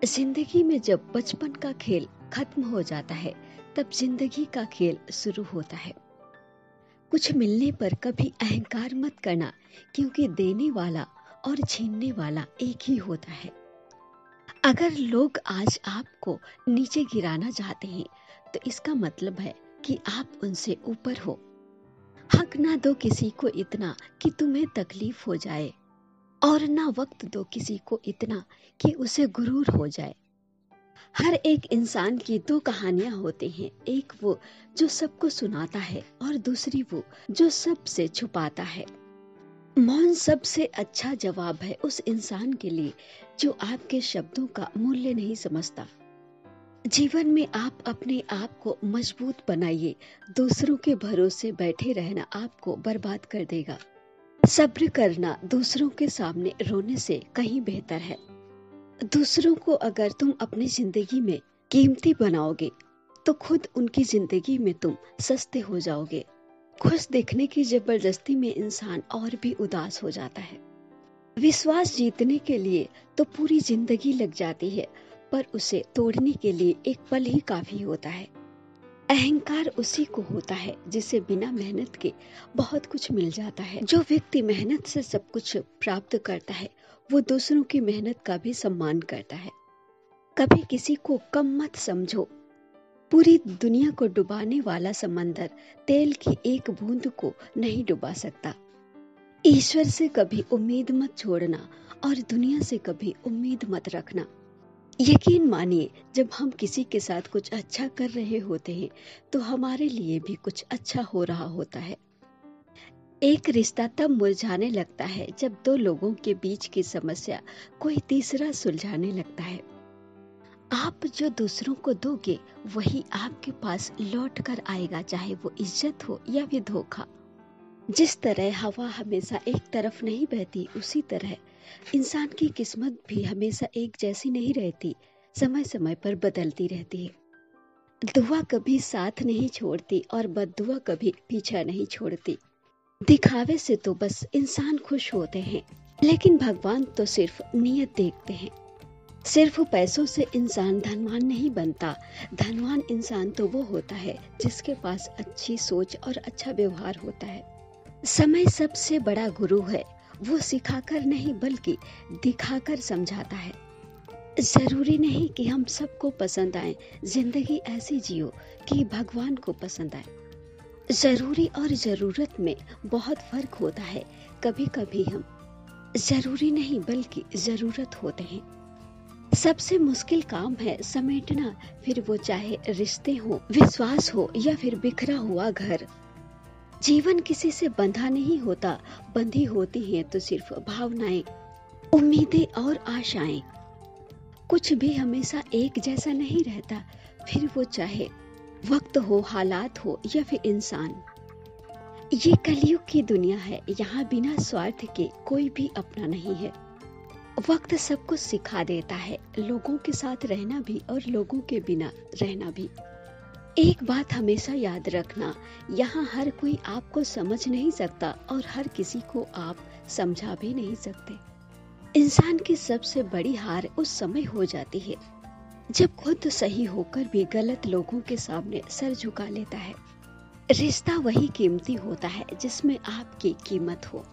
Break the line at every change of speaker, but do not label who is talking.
जिंदगी में जब बचपन का खेल खत्म हो जाता है, तब जिंदगी का खेल शुरू होता है। कुछ मिलने पर कभी अहंकार मत करना, क्योंकि देने वाला और छीनने वाला एक ही होता है। अगर लोग आज आपको नीचे गिराना चाहते हैं, तो इसका मतलब है कि आप उनसे ऊपर हो। हक ना दो किसी को इतना कि तुम्हें तकलीफ हो जाए, और ना वक्त दो किसी को इतना कि उसे गुरूर हो जाए। हर एक इंसान की दो कहानियां होती हैं, एक वो जो सबको सुनाता है और दूसरी वो जो सबसे छुपाता है। मौन सबसे अच्छा जवाब है उस इंसान के लिए जो आपके शब्दों का मूल्य नहीं समझता। जीवन में आप अपने आप को मजबूत बनाइए, दूसरों के भरोसे बैठे रहना आपको बर्बाद कर देगा। सब्र करना दूसरों के सामने रोने से कहीं बेहतर है। दूसरों को अगर तुम अपनी जिंदगी में कीमती बनाओगे, तो खुद उनकी जिंदगी में तुम सस्ते हो जाओगे। खुश दिखने की जबरदस्ती में इंसान और भी उदास हो जाता है। विश्वास जीतने के लिए तो पूरी जिंदगी लग जाती है, पर उसे तोड़ने के लिए एक पल ही काफी होता है। अहंकार उसी को होता है जिसे बिना मेहनत के बहुत कुछ मिल जाता है। जो व्यक्ति मेहनत से सब कुछ प्राप्त करता है, वो दूसरों की मेहनत का भी सम्मान करता है। कभी किसी को कम मत समझो। पूरी दुनिया को डुबाने वाला समंदर तेल की एक बूंद को नहीं डुबा सकता। ईश्वर से कभी उम्मीद मत छोड़ना, और दुनिया से कभी उम्मीद मत रखना। यकीन मानिए, जब हम किसी के साथ कुछ अच्छा कर रहे होते हैं, तो हमारे लिए भी कुछ अच्छा हो रहा होता है। एक रिश्ता तब मुरझाने लगता है जब दो लोगों के बीच की समस्या कोई तीसरा सुलझाने लगता है। आप जो दूसरों को दोगे, वही आपके पास लौट कर आएगा, चाहे वो इज्जत हो या फिर धोखा। जिस तरह हवा हमेशा एक तरफ नहीं बहती, उसी तरह इंसान की किस्मत भी हमेशा एक जैसी नहीं रहती, समय समय पर बदलती रहती है। दुआ कभी साथ नहीं छोड़ती और बद्दुआ कभी पीछा नहीं छोड़ती। दिखावे से तो बस इंसान खुश होते हैं, लेकिन भगवान तो सिर्फ नियत देखते हैं। सिर्फ पैसों से इंसान धनवान नहीं बनता। धनवान इंसान तो वो होता है जिसके पास अच्छी सोच और अच्छा व्यवहार होता है। समय सबसे बड़ा गुरु है, वो सिखाकर नहीं बल्कि दिखाकर समझाता है। जरूरी नहीं कि हम सबको पसंद आए, जिंदगी ऐसी जियो कि भगवान को पसंद आए। जरूरी और जरूरत में बहुत फर्क होता है। कभी कभी हम जरूरी नहीं बल्कि जरूरत होते हैं। सबसे मुश्किल काम है समेटना, फिर वो चाहे रिश्ते हो, विश्वास हो या फिर बिखरा हुआ घर। जीवन किसी से बंधा नहीं होता, बंधी होती हैं तो सिर्फ भावनाएं, उम्मीदें और आशाएं। कुछ भी हमेशा एक जैसा नहीं रहता, फिर वो चाहे वक्त हो, हालात हो या फिर इंसान। ये कलयुग की दुनिया है, यहाँ बिना स्वार्थ के कोई भी अपना नहीं है। वक्त सब कुछ सिखा देता है, लोगों के साथ रहना भी और लोगों के बिना रहना भी। एक बात हमेशा याद रखना, यहाँ हर कोई आपको समझ नहीं सकता और हर किसी को आप समझा भी नहीं सकते। इंसान की सबसे बड़ी हार उस समय हो जाती है जब खुद सही होकर भी गलत लोगों के सामने सर झुका लेता है। रिश्ता वही कीमती होता है जिसमें आपकी कीमत हो।